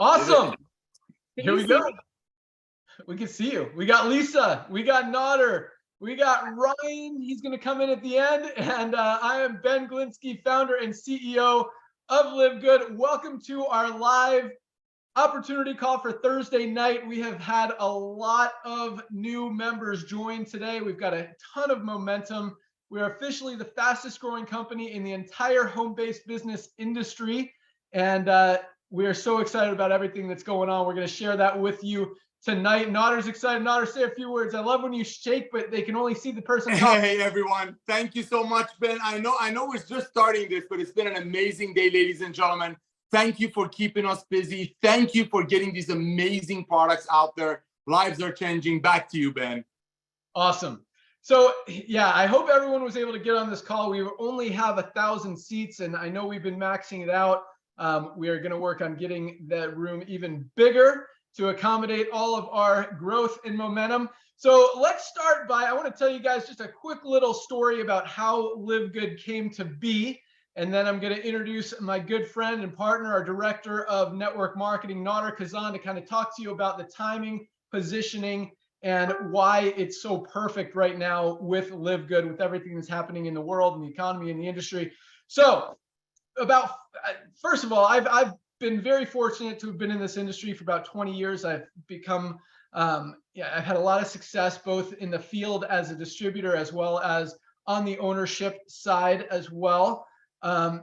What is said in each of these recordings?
Awesome. Can Here you we see go. me? We can see you. We got Lisa. We got Nodder. We got Ryan. He's going to come in at the end. And I am Ben Glinsky, founder and CEO of LiveGood. Welcome to our live opportunity call for Thursday night. We have had a lot of new members join today. We've got a ton of momentum. We are officially the fastest growing company in the entire home-based business industry. And we are so excited about everything that's going on. We're going to share that with you tonight. Nodder's excited. Nodder, say a few words. I love when you shake, but they can only see the person talking. Hey, everyone. Thank you so much, Ben. I know we're just starting this, but it's been an amazing day, ladies and gentlemen. Thank you for keeping us busy. Thank you for getting these amazing products out there. Lives are changing. Back to you, Ben. Awesome. So yeah, I hope everyone was able to get on this call. We only have 1,000 seats, and I know we've been maxing it out. We are going to work on getting that room even bigger to accommodate all of our growth and momentum. So let's start by, I want to tell you guys just a quick little story about how LiveGood came to be. And then I'm going to introduce my good friend and partner, our director of network marketing, Nodder Kazan, to kind of talk to you about the timing, positioning, and why it's so perfect right now with LiveGood, with everything that's happening in the world and the economy and the industry. So first of all, I've been very fortunate to have been in this industry for about 20 years. I've become, I've had a lot of success both in the field as a distributor as well as on the ownership side as well. And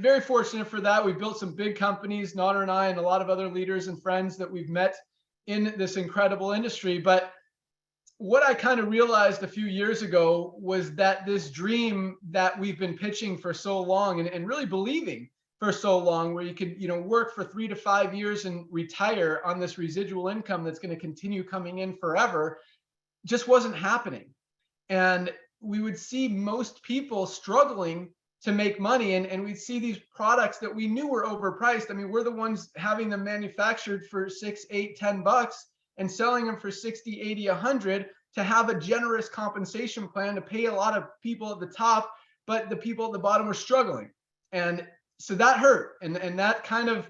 very fortunate for that. We've built some big companies, Nodder and I, and a lot of other leaders and friends that we've met in this incredible industry. But what I kind of realized a few years ago was that this dream that we've been pitching for so long and really believing for so long, where you could, work for 3 to 5 years and retire on this residual income that's going to continue coming in forever, just wasn't happening. And we would see most people struggling to make money, and we'd see these products that we knew were overpriced. I mean, we're the ones having them manufactured for $6, $8, $10 and selling them for 60, 80, 100 to have a generous compensation plan to pay a lot of people at the top, but the people at the bottom were struggling. And so that hurt. And that kind of,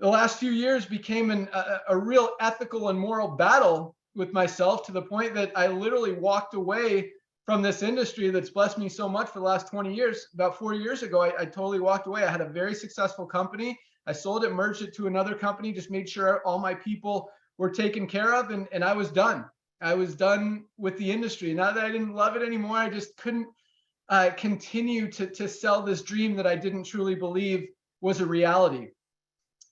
the last few years became a real ethical and moral battle with myself, to the point that I literally walked away from this industry that's blessed me so much for the last 20 years. About 4 years ago, I totally walked away. I had a very successful company. I sold it, merged it to another company, just made sure all my people were taken care of, and I was done. I was done with the industry. Not that I didn't love it anymore. I just couldn't continue to sell this dream that I didn't truly believe was a reality.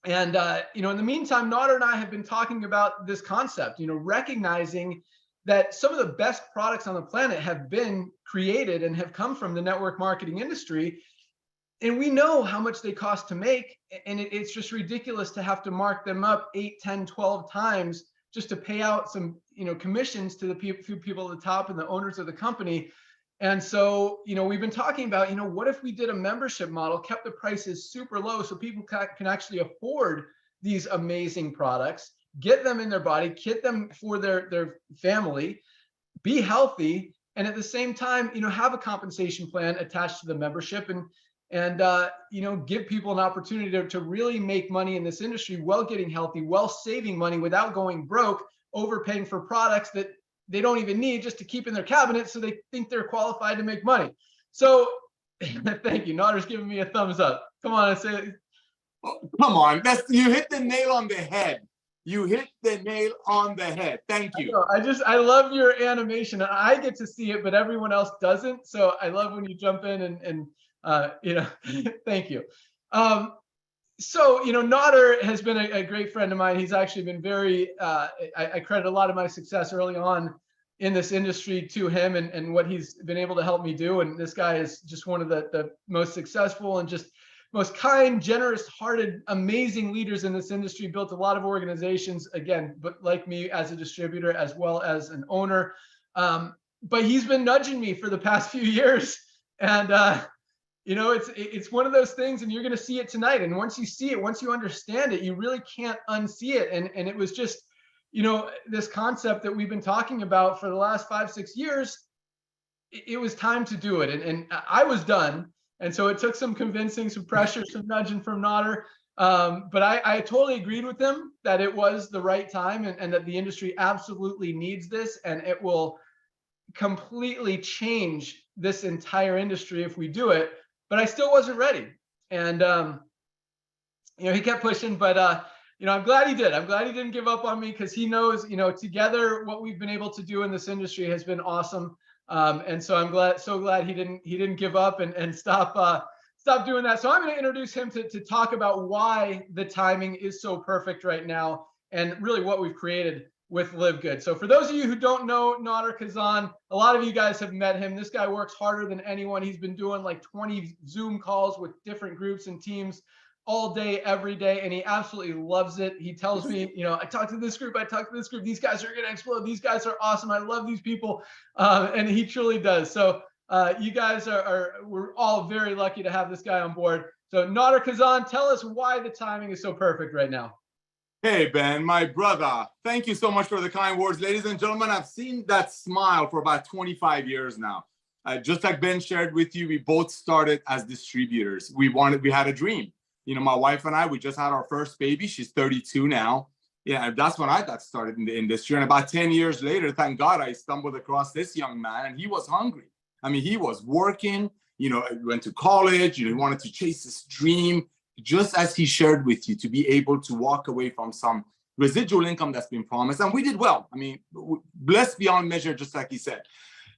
And, in the meantime, Nodder and I have been talking about this concept, recognizing that some of the best products on the planet have been created and have come from the network marketing industry. And we know how much they cost to make. And it's just ridiculous to have to mark them up 8, 10, 12 times just to pay out some, commissions to the few people at the top and the owners of the company. And so, we've been talking about, what if we did a membership model, kept the prices super low so people can actually afford these amazing products, get them in their body, get them for their family, be healthy, and at the same time, have a compensation plan attached to the membership, and give people an opportunity to really make money in this industry while getting healthy, while saving money without going broke, overpaying for products that they don't even need just to keep in their cabinet so they think they're qualified to make money. So thank you. Nodder's giving me a thumbs up. Come on, I say it. Oh, come on. You hit the nail on the head. You hit the nail on the head. Thank you. I love your animation. I get to see it, but everyone else doesn't. So I love when you jump in and thank you. So, Nodder has been a great friend of mine. He's actually been very, I credit a lot of my success early on in this industry to him and what he's been able to help me do. And this guy is just one of the most successful and just most kind, generous-hearted, amazing leaders in this industry. Built a lot of organizations, again, but like me, as a distributor as well as an owner. But he's been nudging me for the past few years. And, it's one of those things, and you're going to see it tonight. And once you see it, once you understand it, you really can't unsee it. And it was just, this concept that we've been talking about for the last 5, 6 years. It was time to do it. And I was done. And so it took some convincing, some pressure, some nudging from Nodder. But I totally agreed with him that it was the right time, and that the industry absolutely needs this, and it will completely change this entire industry if we do it. But I still wasn't ready. And, he kept pushing, but, I'm glad he did. I'm glad he didn't give up on me, because he knows, together what we've been able to do in this industry has been awesome. And so I'm so glad he didn't give up and stop doing that. So I'm going to introduce him to talk about why the timing is so perfect right now, and really what we've created with LiveGood. So for those of you who don't know Nader Kazan, a lot of you guys have met him. This guy works harder than anyone. He's been doing like 20 Zoom calls with different groups and teams all day, every day, and he absolutely loves it. He tells me, I talked to this group, these guys are going to explode. These guys are awesome. I love these people. And he truly does. So you guys we're all very lucky to have this guy on board. So Nader Kazan, tell us why the timing is so perfect right now. Hey, Ben, my brother, thank you so much for the kind words. Ladies and gentlemen, I've seen that smile for about 25 years now. Just like Ben shared with you, we both started as distributors. We had a dream. My wife and I, we just had our first baby. She's 32 now. Yeah, that's when I got started in the industry. And about 10 years later, thank God, I stumbled across this young man, and he was hungry. I mean, he was working, went to college, he wanted to chase this dream, just as he shared with you, to be able to walk away from some residual income that's been promised. And we did well. I mean, blessed beyond measure, just like he said.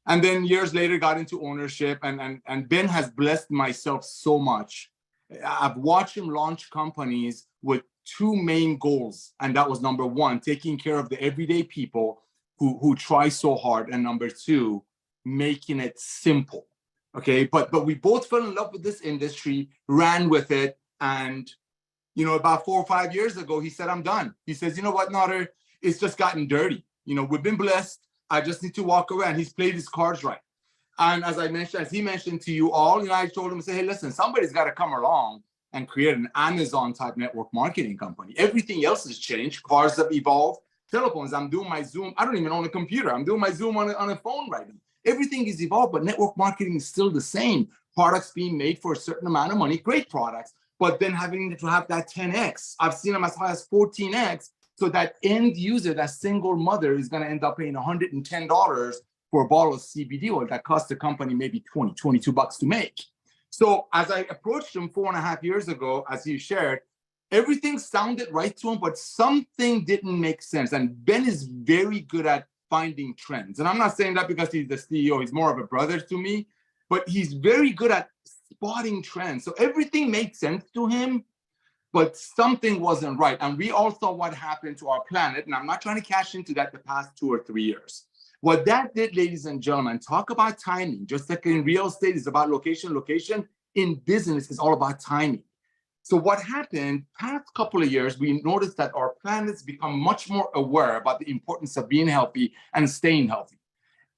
And then years later, got into ownership, and Ben has blessed myself so much. I've watched him launch companies with two main goals. And that was number one, taking care of the everyday people who try so hard. And number two, making it simple. Okay. But we both fell in love with this industry, ran with it. And, about 4 or 5 years ago, he said, I'm done. He says, you know what, Nader, it's just gotten dirty. We've been blessed. I just need to walk away. And he's played his cards right. And as he mentioned to you all, I told him, hey, listen, somebody's got to come along and create an Amazon type network marketing company. Everything else has changed. Cars have evolved. Telephones, I'm doing my Zoom. I don't even own a computer. I'm doing my Zoom on a phone right now. Everything is evolved, but network marketing is still the same. Products being made for a certain amount of money, great products, but then having to have that 10X. I've seen them as high as 14X. So that end user, that single mother, is going to end up paying $110 for a bottle of CBD oil that costs the company maybe $22 to make. So as I approached him 4.5 years ago, as you shared, everything sounded right to him, but something didn't make sense. And Ben is very good at finding trends. And I'm not saying that because he's the CEO, he's more of a brother to me, but he's very good at spotting trends. So everything made sense to him, but something wasn't right. And we all saw what happened to our planet. And I'm not trying to cash into that the past 2 or 3 years. What that did, ladies and gentlemen, talk about timing. Just like in real estate is about location, in business is all about timing. So what happened past couple of years, we noticed that our planet's become much more aware about the importance of being healthy and staying healthy.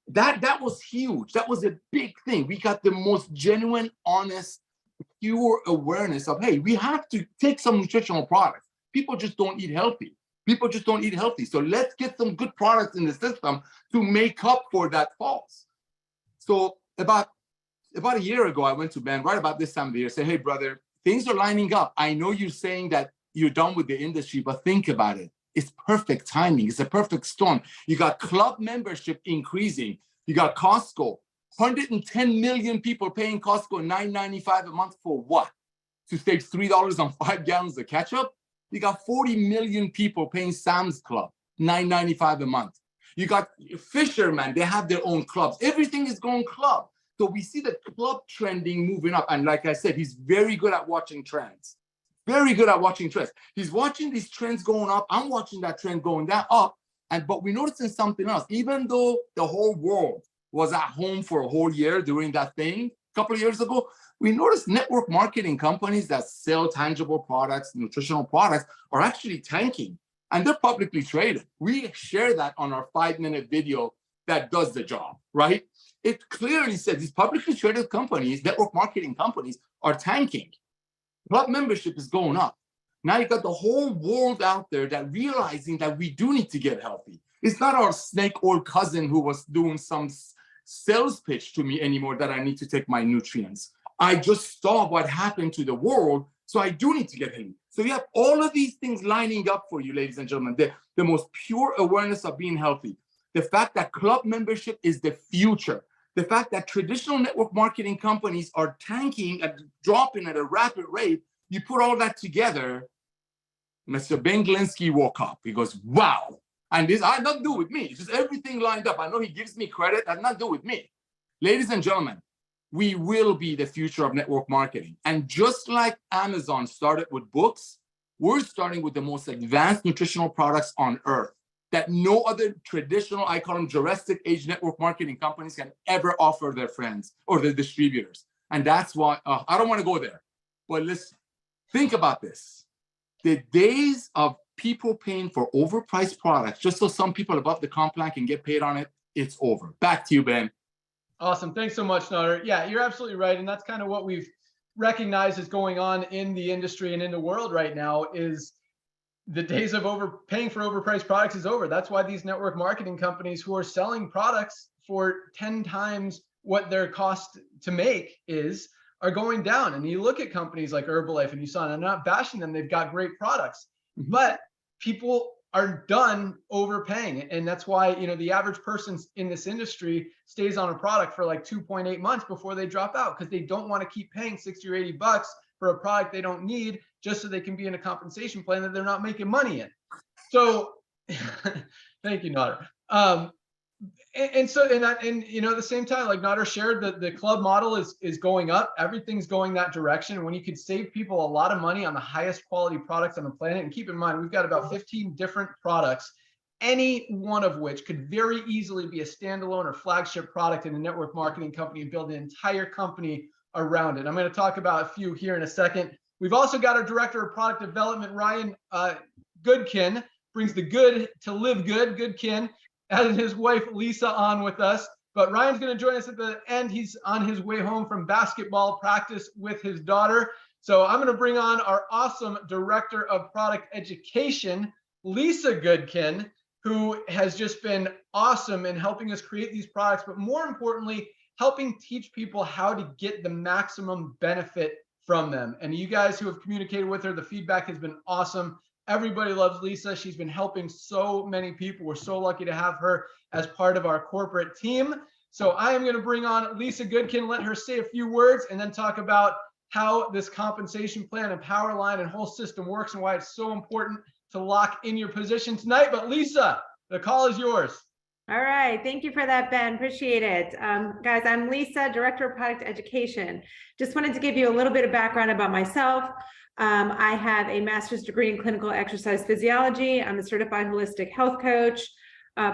That was huge. That was a big thing. We got the most genuine, honest, pure awareness of, hey, we have to take some nutritional products. People just don't eat healthy. So let's get some good products in the system to make up for that false. So about a year ago, I went to Ben right about this time of the year, say, hey, brother, things are lining up. I know you're saying that you're done with the industry, but think about it. It's perfect timing. It's a perfect storm. You got club membership increasing. You got Costco, 110 million people paying Costco $9.95 a month for what? To save $3 on 5 gallons of ketchup? You got 40 million people paying Sam's Club, $9.95 a month. You got Fisherman, they have their own clubs. Everything is going club. So we see the club trending moving up. And like I said, he's very good at watching trends. He's watching these trends going up. I'm watching that trend going down up. But we're noticing something else. Even though the whole world was at home for a whole year during that thing a couple of years ago, we noticed network marketing companies that sell tangible products, nutritional products, are actually tanking. And they're publicly traded. We share that on our 5-minute video that does the job, right? It clearly says these publicly traded companies, network marketing companies, are tanking. Club membership is going up. Now you got the whole world out there that realizing that we do need to get healthy. It's not our snake oil cousin who was doing some sales pitch to me anymore that I need to take my nutrients. I just saw what happened to the world So I do need to get healthy. So you have all of these things lining up for you, ladies and gentlemen. The most pure awareness of being healthy. The fact that club membership is the future. The fact that traditional network marketing companies are tanking and dropping at a rapid rate. You put all that together, Mr. Ben Glinsky woke up. He goes, wow. And this had nothing to do with me. It's just everything lined up. I know he gives me credit. That had nothing to do with me. Ladies and gentlemen, we will be the future of network marketing. And just like Amazon started with books, we're starting with the most advanced nutritional products on earth that no other traditional, I call them Jurassic age network marketing companies can ever offer their friends or their distributors. And that's why, I don't want to go there, but let's think about this. The days of people paying for overpriced products just so some people above the comp plan can get paid on it, it's over. Back to you, Ben. Awesome. Thanks so much, Nader. Yeah, you're absolutely right. And that's kind of what we've recognized is going on in the industry and in the world right now is the days of paying for overpriced products is over. That's why these network marketing companies who are selling products for 10 times what their cost to make is are going down. And you look at companies like Herbalife and USANA, I'm not bashing them. They've got great products, but people are done overpaying. And that's why, you know, the average person in this industry stays on a product for like 2.8 months before they drop out because they don't want to keep paying 60 or 80 bucks for a product they don't need just so they can be in a compensation plan that they're not making money in. So thank you, Nader. And you know, at the same time, like Nader shared, the club model is going up. Everything's going that direction. When you could save people a lot of money on the highest quality products on the planet, and keep in mind, we've got about 15 different products, any one of which could very easily be a standalone or flagship product in a network marketing company and build an entire company around it. I'm going to talk about a few here in a second. We've also got our director of product development, Ryan Goodkin, brings the good to live good, Goodkin, and his wife, Lisa, on with us. But Ryan's going to join us at the end. He's on his way home from basketball practice with his daughter. So I'm going to bring on our awesome director of product education, Lisa Goodkin, who has just been awesome in helping us create these products, but more importantly, helping teach people how to get the maximum benefit from them. And you guys who have communicated with her, the feedback has been awesome. Everybody loves Lisa. She's been helping so many people. We're so lucky to have her as part of our corporate team. So I am going to bring on Lisa Goodkin, let her say a few words, and then talk about how this compensation plan and power line and whole system works and why it's so important to lock in your position tonight. But Lisa, the call is yours. All right. Thank you for that, Ben. Appreciate it. Guys, I'm Lisa, Director of Product Education. Just wanted to give you a little bit of background about myself. I have a master's degree in clinical exercise physiology. I'm a certified holistic health coach,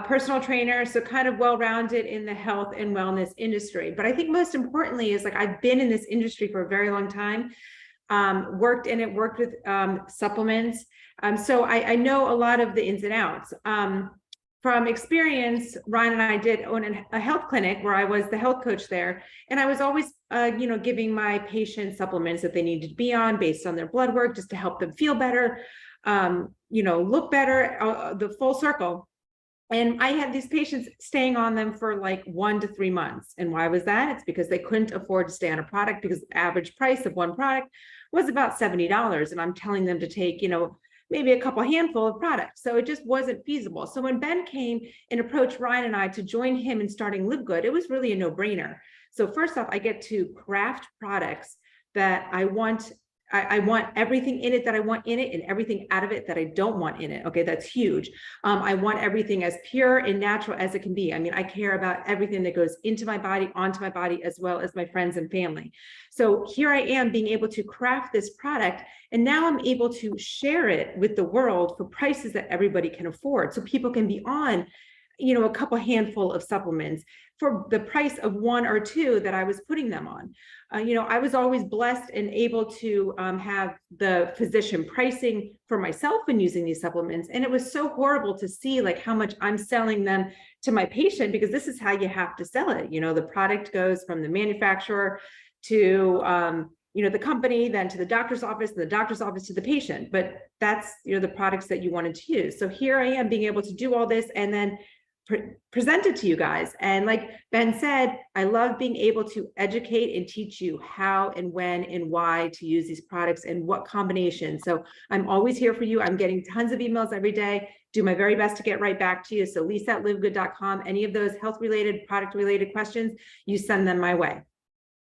personal trainer, so kind of well-rounded in the health and wellness industry. But I think most importantly is like I've been in this industry for a very long time, worked with supplements. So I know a lot of the ins and outs. From experience, Ryan and I did own a health clinic where I was the health coach there. And I was always, giving my patients supplements that they needed to be on based on their blood work, just to help them feel better, look better, the full circle. And I had these patients staying on them for like 1 to 3 months. And why was that? It's because they couldn't afford to stay on a product because the average price of one product was about $70. And I'm telling them to take, maybe a couple handful of products. So it just wasn't feasible. So when Ben came and approached Ryan and I to join him in starting LiveGood, it was really a no-brainer. So first off, I get to craft products that I want. I want everything in it that I want in it and everything out of it that I don't want in it. Okay, that's huge. I want everything as pure and natural as it can be. I mean, I care about everything that goes into my body, onto my body, as well as my friends and family. So here I am being able to craft this product, and now I'm able to share it with the world for prices that everybody can afford. So people can be on, a couple handful of supplements for the price of 1 or 2 that I was putting them on. I was always blessed and able to have the physician pricing for myself in using these supplements. And it was so horrible to see like how much I'm selling them to my patient, because this is how you have to sell it. The product goes from the manufacturer to, the company, then to the doctor's office, and the doctor's office to the patient. But that's, the products that you wanted to use. So here I am being able to do all this and then presented to you guys. And like Ben said, I love being able to educate and teach you how and when and why to use these products and what combination. So I'm always here for you. I'm getting tons of emails every day. Do my very best to get right back to you. So lisa@livegood.com, any of those health related, product related questions, you send them my way.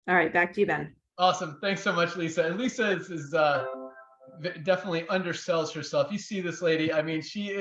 All right, back to you, Ben. Awesome. Thanks so much, Lisa. And Lisa is definitely undersells herself. You see this lady. I mean, she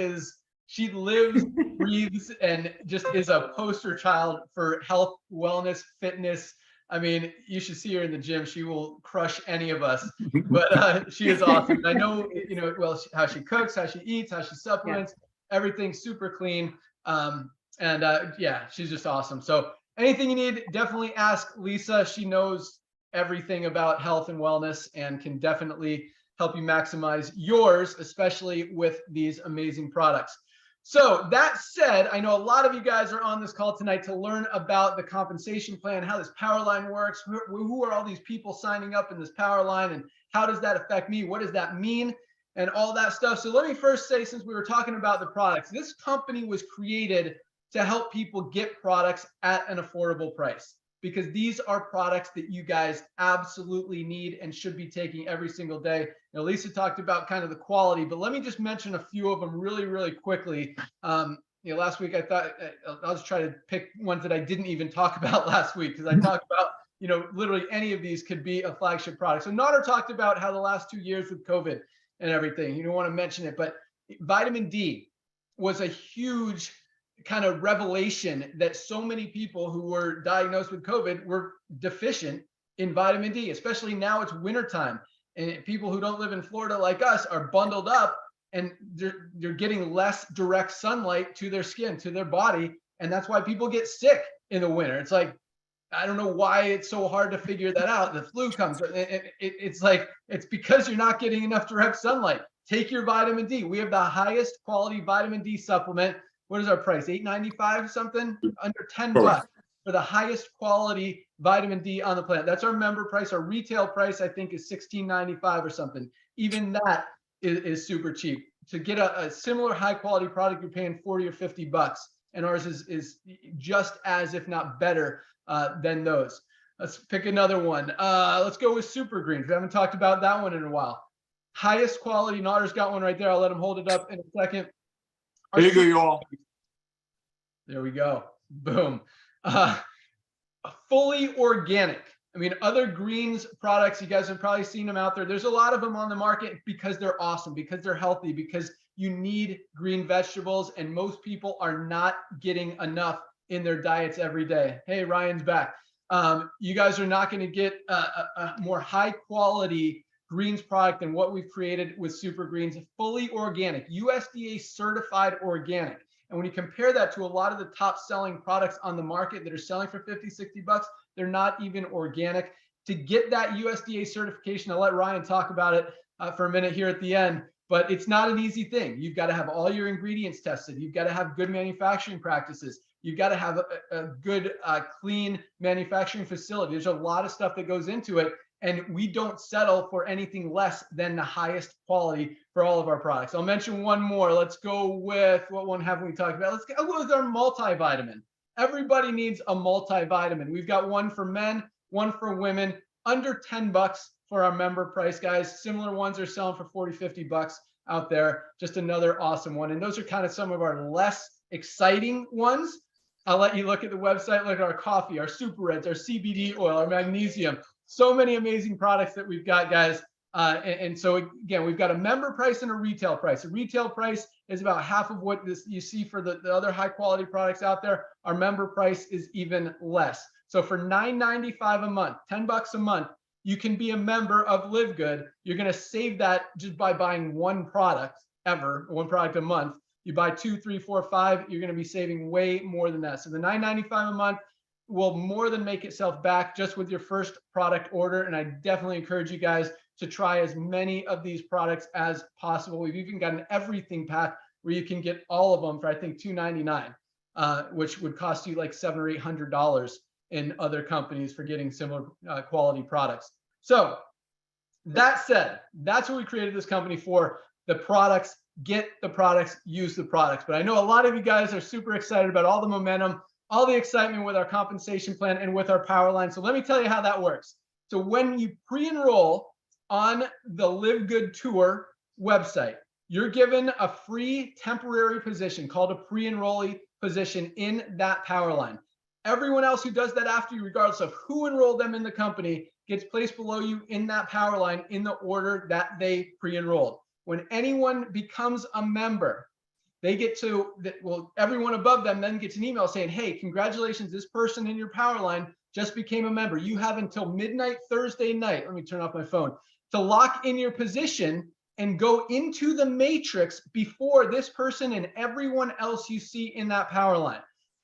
lives, breathes, and just is a poster child for health, wellness, fitness. I mean, you should see her in the gym. She will crush any of us, but she is awesome. I know, you know, well, how she cooks, how she eats, how she supplements, everything super clean. Yeah, she's just awesome. So anything you need, definitely ask Lisa. She knows everything about health and wellness and can definitely help you maximize yours, especially with these amazing products. So that said, I know a lot of you guys are on this call tonight to learn about the compensation plan, how this power line works, who are all these people signing up in this power line, and how does that affect me? What does that mean? And all that stuff. So let me first say, since we were talking about the products, this company was created to help people get products at an affordable price, because these are products that you guys absolutely need and should be taking every single day. You know, Lisa talked about kind of the quality, but let me just mention a few of them really, really quickly. You know, last week I thought I'll just try to pick ones that I didn't even talk about last week, because I talked about, you know, literally any of these could be a flagship product. So Nader talked about how the last 2 years with COVID and everything, you don't want to mention it, but vitamin D was a huge kind of revelation that so many people who were diagnosed with COVID were deficient in vitamin D, especially now it's wintertime. And people who don't live in Florida like us are bundled up, and they're getting less direct sunlight to their skin, to their body. And that's why people get sick in the winter. It's like, I don't know why it's so hard to figure that out. The flu comes. It's like, it's because you're not getting enough direct sunlight. Take your vitamin D. We have the highest quality vitamin D supplement. What is our price? $8.95 something? Under $10 for the highest quality vitamin D on the planet. That's our member price. Our retail price, I think, is $16.95 or something. Even that is super cheap. To get a similar high quality product, you're paying 40 or 50 bucks. And ours is just as, if not better, than those. Let's pick another one. Let's go with Super Greens. We haven't talked about that one in a while. Highest quality. Nader's got one right there. I'll let him hold it up in a second. There you go, y'all. There we go. Boom. Fully organic. I mean, other greens products, you guys have probably seen them out there. There's a lot of them on the market because they're awesome, because they're healthy, because you need green vegetables, and most people are not getting enough in their diets every day. Hey, Ryan's back. You guys are not going to get a more high quality greens product than what we've created with Super Greens. Fully organic, USDA certified organic. And when you compare that to a lot of the top selling products on the market that are selling for 50, 60 bucks, they're not even organic. To get that USDA certification, I'll let Ryan talk about it for a minute here at the end, but it's not an easy thing. You've got to have all your ingredients tested. You've got to have good manufacturing practices. You've got to have a good, clean manufacturing facility. There's a lot of stuff that goes into it. And we don't settle for anything less than the highest quality for all of our products. I'll mention one more. Let's go with, what one haven't we talked about? Let's go with our multivitamin. Everybody needs a multivitamin. We've got one for men, one for women, under 10 bucks for our member price, guys. Similar ones are selling for 40, 50 bucks out there. Just another awesome one. And those are kind of some of our less exciting ones. I'll let you look at the website, look at our coffee, our super reds, our CBD oil, our magnesium. So many amazing products that we've got, guys. And so again, we've got a member price and a retail price. A retail price is about half of what you see for the other high quality products out there. Our member price is even less. So for $9.95 a month, 10 bucks a month, you can be a member of Live Good. You're going to save that just by buying one product one product a month. You buy 2, 3, 4, 5, you're going to be saving way more than that. So the $9.95 a month will more than make itself back just with your first product order. And I definitely encourage you guys to try as many of these products as possible. We've even got an everything pack where you can get all of them for, I think, $2.99, which would cost you like $700 or $800 in other companies for getting similar quality products. So that said, that's what we created this company for. the products, get the products, use the products. But I know a lot of you guys are super excited about all the momentum, all the excitement with our compensation plan and with our power line. So let me tell you how that works. So when you pre-enroll on the LiveGood Tour website, you're given a free temporary position called a pre-enrollee position in that power line. Everyone else who does that after you, regardless of who enrolled them in the company, gets placed below you in that power line in the order that they pre-enrolled. When anyone becomes a member, they get to, well, everyone above them then gets an email saying, hey, congratulations, this person in your power line just became a member. You have until midnight Thursday night, let me turn off my phone, to lock in your position and go into the matrix before this person and everyone else you see in that power line.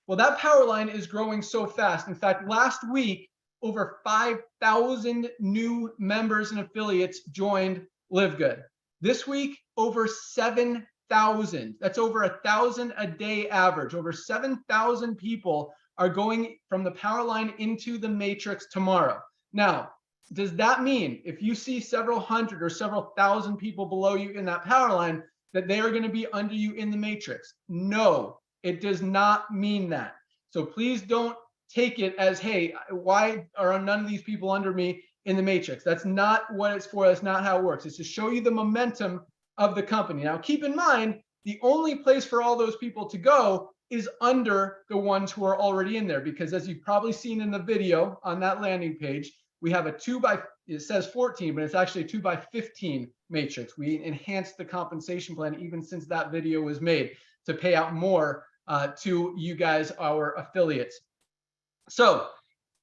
Well, that power line is growing so fast. In fact, last week, over 5,000 new members and affiliates joined LiveGood. This week, over 7,000. That's over 1,000 a day average. Over 7,000 people are going from the power line into the matrix tomorrow. Now, does that mean if you see several hundred or several thousand people below you in that power line that they are going to be under you in the matrix? No, it does not mean that. So please don't take it as, hey, why are none of these people under me in the matrix? That's not what it's for. That's not how it works. It's to show you the momentum of the company. Now, keep in mind, the only place for all those people to go is under the ones who are already in there, because as you've probably seen in the video on that landing page, we have a it says 14, but it's actually a 2x15 matrix. We enhanced the compensation plan even since that video was made to pay out more to you guys, our affiliates. So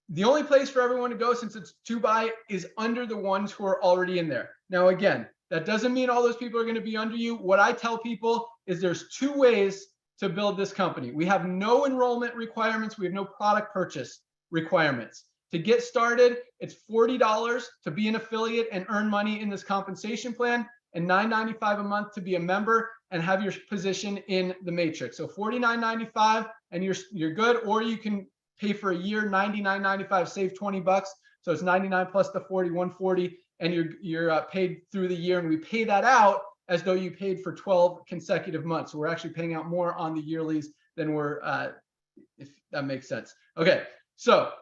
the only place for everyone to go, since it's 2x, is under the ones who are already in there. Now, again, that doesn't mean all those people are going to be under you. What I tell people is there's two ways to build this company. We have no enrollment requirements. We have no product purchase requirements. To get started, it's $40 to be an affiliate and earn money in this compensation plan, and $9.95 a month to be a member and have your position in the matrix. So $49.95 and you're good, or you can pay for a year, $99.95, save 20 bucks. So it's 99 plus the 40, 140, and you're paid through the year, and we pay that out as though you paid for 12 consecutive months. So we're actually paying out more on the yearlies than we're, if that makes sense. Okay, so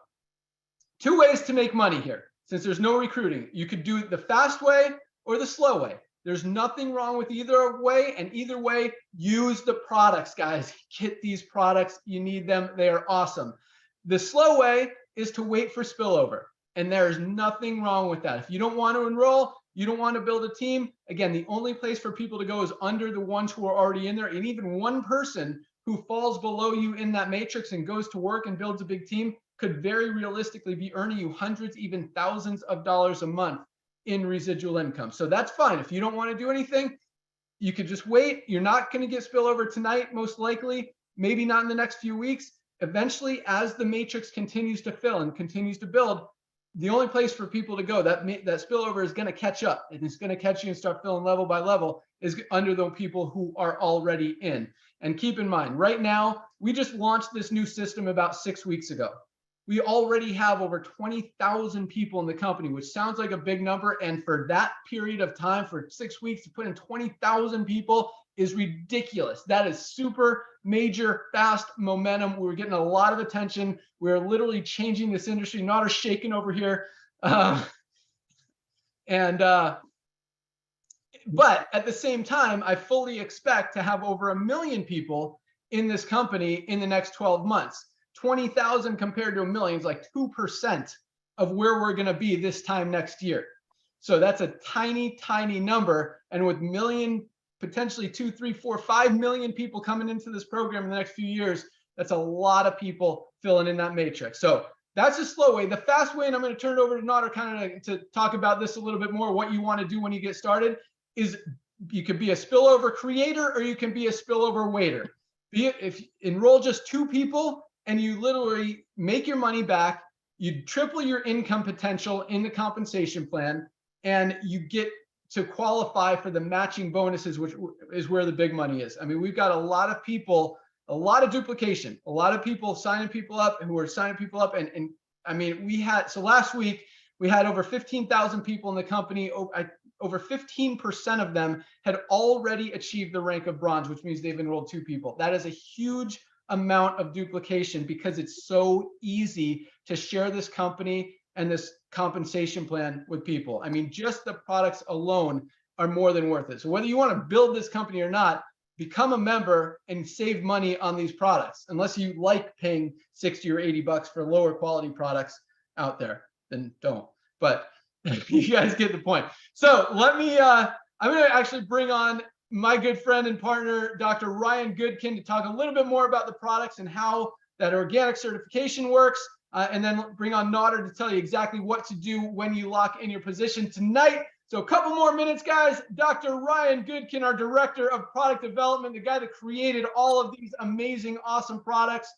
two ways to make money here. Since there's no recruiting, you could do it the fast way or the slow way. There's nothing wrong with either way, and either way, use the products, guys. Get these products. You need them. They are awesome. The slow way is to wait for spillover, and there is nothing wrong with that. If you don't want to enroll, you don't want to build a team, again, the only place for people to go is under the ones who are already in there. And even one person who falls below you in that matrix and goes to work and builds a big team could very realistically be earning you hundreds, even thousands of dollars a month in residual income. So that's fine. If you don't want to do anything, you could just wait. You're not going to get spillover tonight, most likely, maybe not in the next few weeks. Eventually, as the matrix continues to fill and continues to build, the only place for people to go, that spillover is going to catch up, and it's going to catch you and start filling level by level, is under the people who are already in. And keep in mind, right now, we just launched this new system about 6 weeks ago. We already have over 20,000 people in the company, which sounds like a big number. And for that period of time, for 6 weeks, to put in 20,000 people is ridiculous. That is super major, fast momentum. We're getting a lot of attention. We're literally changing this industry. Not are shaking over here. But at the same time, I fully expect to have over 1 million people in this company in the next 12 months. 20,000 compared to 1 million is like 2% of where we're going to be this time next year. So that's a tiny, tiny number. And with potentially 2, 3, 4, 5 million people coming into this program in the next few years, that's a lot of people filling in that matrix. So that's a slow way. The fast way, and I'm going to turn it over to Nader kind of to talk about this a little bit more, what you want to do when you get started, is you could be a spillover creator or you can be a spillover waiter. If enroll just 2 people and you literally make your money back, you triple your income potential in the compensation plan, and you get to qualify for the matching bonuses, which is where the big money is. I mean, we've got a lot of people, a lot of duplication, a lot of people signing people up who are signing people up. And I mean, so last week we had over 15,000 people in the company. over 15% of them had already achieved the rank of bronze, which means they've enrolled 2 people. That is a huge amount of duplication because it's so easy to share this company and this compensation plan with people. I mean, just the products alone are more than worth it. So whether you want to build this company or not, become a member and save money on these products. Unless you like paying 60 or 80 bucks for lower quality products out there, then don't. But you guys get the point. So let me, I'm going to actually bring on my good friend and partner, Dr. Ryan Goodkin, to talk a little bit more about the products and how that organic certification works. And then bring on Nodder to tell you exactly what to do when you lock in your position tonight. So a couple more minutes, guys. Dr. Ryan Goodkin, our Director of Product Development, the guy that created all of these amazing, awesome products.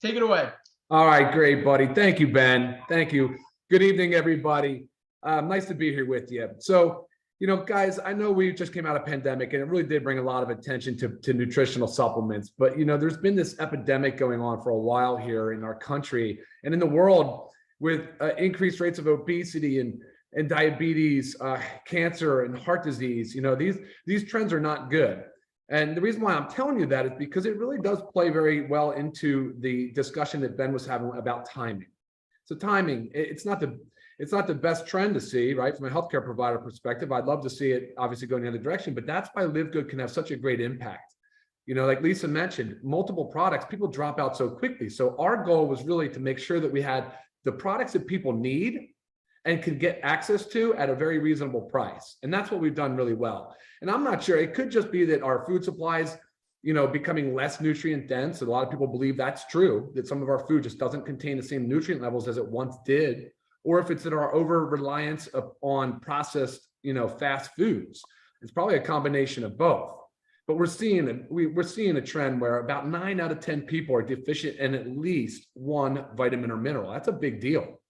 Take it away. All right, great, buddy. Thank you, Ben. Thank you. Good evening, everybody. Nice to be here with you. So, you know, guys, I know we just came out of pandemic and it really did bring a lot of attention to nutritional supplements. But, you know, there's been this epidemic going on for a while here in our country and in the world with increased rates of obesity and diabetes, cancer and heart disease. You know, these trends are not good. And the reason why I'm telling you that is because it really does play very well into the discussion that Ben was having about timing. So timing, it's not the best trend to see, right? From a healthcare provider perspective, I'd love to see it obviously going the other direction, but that's why LiveGood can have such a great impact. You know, like Lisa mentioned, multiple products, people drop out so quickly. So our goal was really to make sure that we had the products that people need and can get access to at a very reasonable price. And that's what we've done really well. And I'm not sure, it could just be that our food supplies, you know, becoming less nutrient dense. A lot of people believe that's true, that some of our food just doesn't contain the same nutrient levels as it once did, or if it's in our over reliance on processed, you know, fast foods. It's probably a combination of both. But we're seeing a trend where about 9 out of 10 people are deficient in at least one vitamin or mineral. That's a big deal,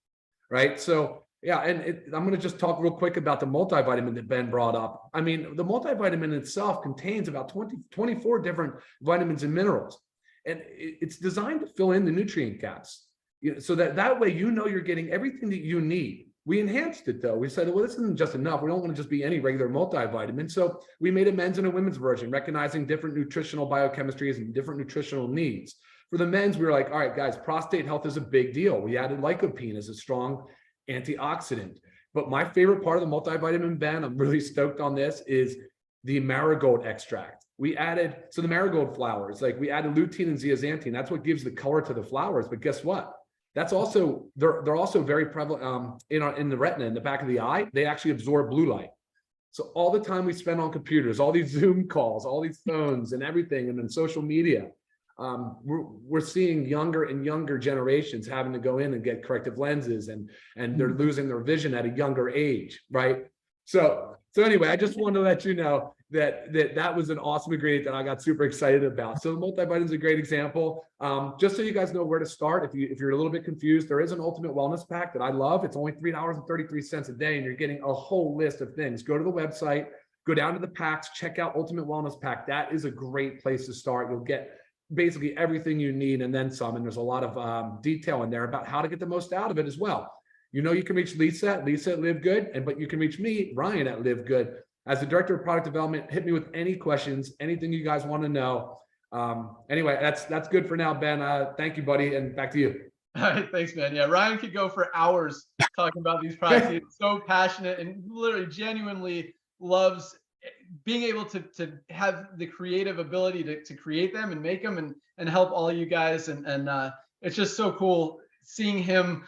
right? So yeah, and I'm going to just talk real quick about the multivitamin that Ben brought up. I mean, the multivitamin itself contains about 24 different vitamins and minerals, and it's designed to fill in the nutrient gaps, you know, so that way you know you're getting everything that you need. We enhanced it though. We said, well, this isn't just enough. We don't want to just be any regular multivitamin. So we made a men's and a women's version, recognizing different nutritional biochemistries and different nutritional needs. For the men's, we were like, all right, guys, prostate health is a big deal. We added lycopene as a strong antioxidant. But my favorite part of the multivitamin, Ben, I'm really stoked on this, is the marigold extract. We added, so the marigold flowers, like we added lutein and zeaxanthin. That's what gives the color to the flowers. But guess what? That's also, they're also very prevalent in the retina, in the back of the eye. They actually absorb blue light. So all the time we spend on computers, all these Zoom calls, all these phones and everything, and then social media, we're seeing younger and younger generations having to go in and get corrective lenses, and they're losing their vision at a younger age, right? So anyway, I just wanted to let you know that was an awesome ingredient that I got super excited about. So the multivitamin is a great example. Just so you guys know where to start, if you're a little bit confused, there is an Ultimate Wellness Pack that I love. It's only $3.33 a day, and you're getting a whole list of things. Go to the website, go down to the packs, check out Ultimate Wellness Pack. That is a great place to start. You'll get basically everything you need and then some, and there's a lot of detail in there about how to get the most out of it as well. You know, you can reach Lisa at LiveGood, but you can reach me, Ryan, at LiveGood. As the Director of Product Development, hit me with any questions, anything you guys want to know. Anyway, that's good for now, Ben. Thank you, buddy, and back to you. All right, thanks, man. Yeah, Ryan could go for hours talking about these products. He's so passionate and literally genuinely loves being able to have the creative ability to create them and make them and help all you guys. And it's just so cool seeing him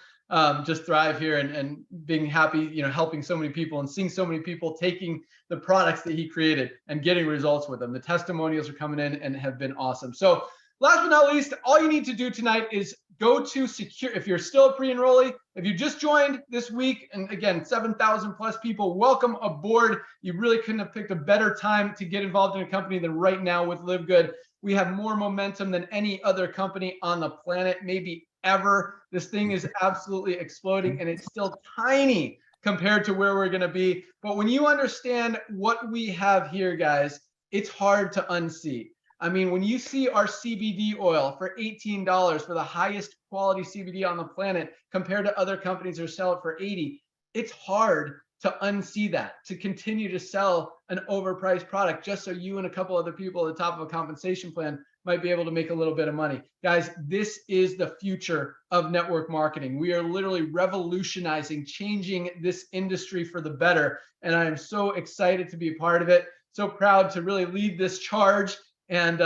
just thrive here and being happy, you know, helping so many people and seeing so many people taking the products that he created and getting results with them. The testimonials are coming in and have been awesome. So last but not least, all you need to do tonight is go to secure. If you're still a pre-enrollee, if you just joined this week, and again, 7,000 plus people, welcome aboard. You really couldn't have picked a better time to get involved in a company than right now with LiveGood. We have more momentum than any other company on the planet, maybe ever. This thing is absolutely exploding, and it's still tiny compared to where we're going to be. But when you understand what we have here, guys, it's hard to unsee. I mean, when you see our CBD oil for $18 for the highest quality CBD on the planet compared to other companies that sell it for $80, it's hard to unsee that, to continue to sell an overpriced product just so you and a couple other people at the top of a compensation plan might be able to make a little bit of money. Guys, this is the future of network marketing. We are literally revolutionizing, changing this industry for the better. And I am so excited to be a part of it. So proud to really lead this charge and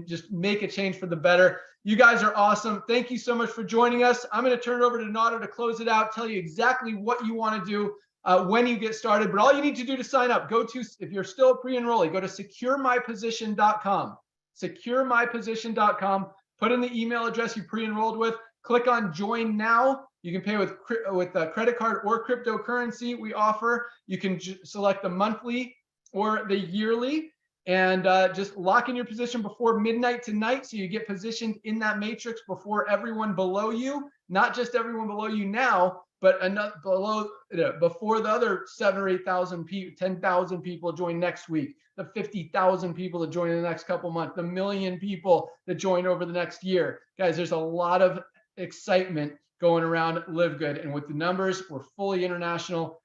just make a change for the better. You guys are awesome. Thank you so much for joining us. I'm going to turn it over to Nader to close it out, tell you exactly what you want to do when you get started. But all you need to do to sign up, go to, if you're still a pre-enrollee, go to securemyposition.com. securemyposition.com. Put in the email address you pre-enrolled with. Click on join now. You can pay with a credit card or cryptocurrency we offer. You can select the monthly or the yearly, and just lock in your position before midnight tonight, so you get positioned in that matrix before everyone below you. Not just everyone below you now, but before the other 7,000 or 8,000 people, 10,000 people join next week, the 50,000 people that join in the next couple months, the 1 million people that join over the next year. Guys, there's a lot of excitement going around LiveGood, and with the numbers, we're fully international.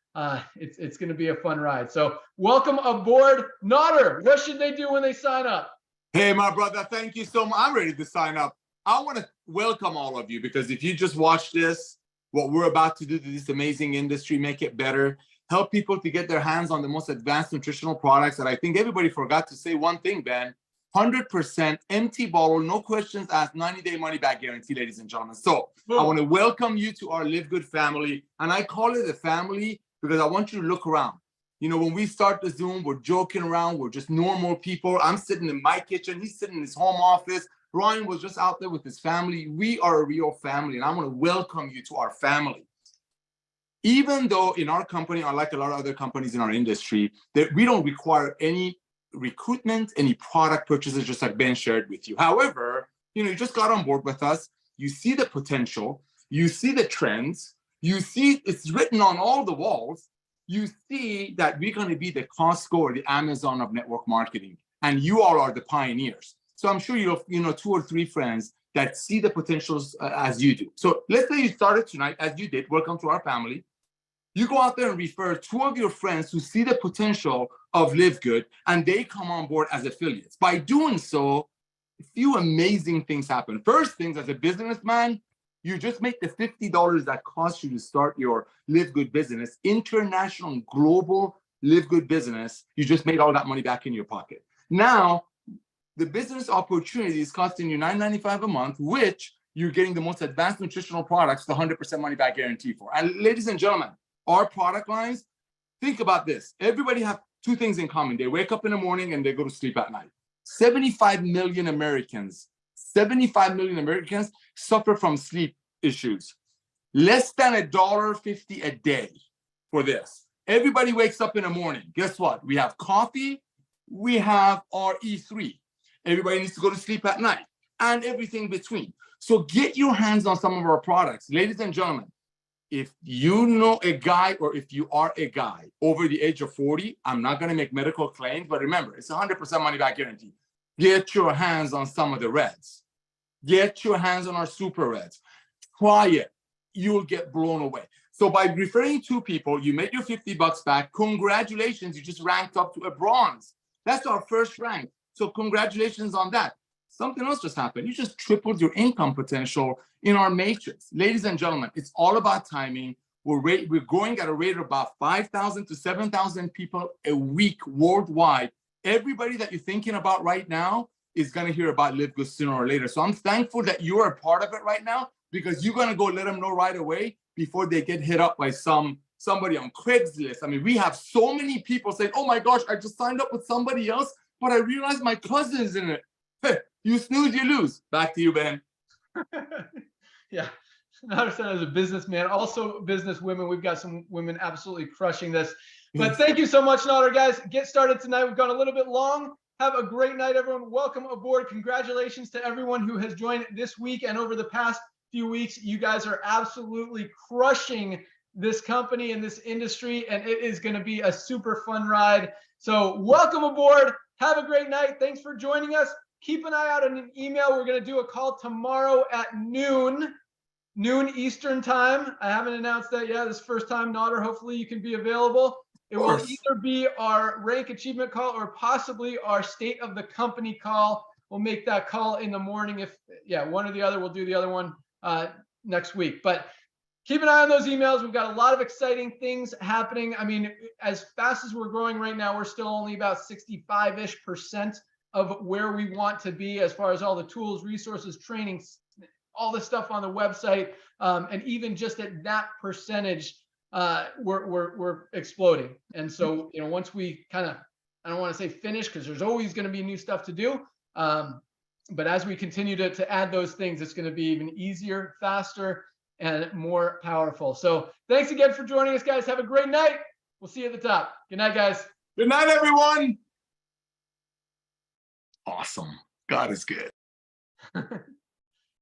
It's going to be a fun ride. So welcome aboard. Nader, what should they do when they sign up? Hey, my brother, thank you so much. I'm ready to sign up. I want to welcome all of you, because if you just watch this, what we're about to do to this amazing industry, make it better, help people to get their hands on the most advanced nutritional products. And I think everybody forgot to say one thing, Ben. 100% empty bottle, no questions asked, 90-day money-back guarantee, ladies and gentlemen. So I want to welcome you to our LiveGood family. And I call it a family because I want you to look around. You know, when we start the Zoom, we're joking around. We're just normal people. I'm sitting in my kitchen. He's sitting in his home office. Ryan was just out there with his family. We are a real family, and I want to welcome you to our family. Even though in our company, unlike a lot of other companies in our industry, that we don't require any recruitment, any product purchases, just like Ben shared with you. However, you know, you just got on board with us. You see the potential. You see the trends. You see it's written on all the walls. You see that we're going to be the Costco or the Amazon of network marketing, and you all are the pioneers. So I'm sure you have 2 or 3 friends that see the potentials as you do. So let's say you started tonight, as you did. Welcome to our family. You go out there and refer 2 of your friends who see the potential of LiveGood, and they come on board as affiliates. By doing so, a few amazing things happen. First things, as a businessman, you just make the $50 that costs you to start your LiveGood business, international and global LiveGood business. You just made all that money back in your pocket. Now, the business opportunity is costing you $9.95 a month, which you're getting the most advanced nutritional products, the 100% money back guarantee for. And ladies and gentlemen, our product lines, think about this. Everybody have 2 things in common. They wake up in the morning and they go to sleep at night. 75 million Americans suffer from sleep issues. Less than $1.50 a day for this. Everybody wakes up in the morning. Guess what? We have coffee. We have our E3. Everybody needs to go to sleep at night and everything between. So get your hands on some of our products. Ladies and gentlemen, if you know a guy, or if you are a guy over the age of 40, I'm not going to make medical claims, but remember, it's 100% money back guarantee. Get your hands on some of the reds. Get your hands on our super reds. Try it. You'll get blown away. So by referring 2 people, you made your $50 back. Congratulations, you just ranked up to a bronze. That's our first rank. So congratulations on that. Something else just happened. You just tripled your income potential in our matrix. Ladies and gentlemen, it's all about timing. We're growing at a rate of about 5,000 to 7,000 people a week worldwide. Everybody that you're thinking about right now is going to hear about LiveGood sooner or later. So I'm thankful that you are a part of it right now, because you're going to go let them know right away before they get hit up by somebody on Craigslist. I mean, we have so many people saying, oh my gosh, I just signed up with somebody else, but I realized my cousin's in it. Hey, you snooze, you lose. Back to you, Ben. Yeah, I understand as a businessman, also business women. We've got some women absolutely crushing this. But thank you so much, Nader, guys. Get started tonight. We've gone a little bit long. Have a great night, everyone. Welcome aboard. Congratulations to everyone who has joined this week and over the past few weeks. You guys are absolutely crushing this company and this industry, and it is going to be a super fun ride. So welcome aboard. Have a great night. Thanks for joining us. Keep an eye out on an email. We're going to do a call tomorrow at noon noon Eastern time. I haven't announced that yet. This is first time, Nodder. Hopefully you can be available. It will either be our rank achievement call or possibly our state of the company call. We'll make that call in the morning. If, yeah, one or the other, we'll do the other one next week. But keep an eye on those emails. We've got a lot of exciting things happening. I mean, as fast as we're growing right now, we're still only about 65-ish% of where we want to be as far as all the tools, resources, trainings, all the stuff on the website. And even just at that percentage, we're exploding. And so, you know, once we kind of, I don't want to say finish, because there's always going to be new stuff to do. But as we continue to add those things, it's going to be even easier, faster, and more powerful. So thanks again for joining us, guys. Have a great night. We'll see you at the top. Good night, guys. Good night, everyone. Awesome. God is good.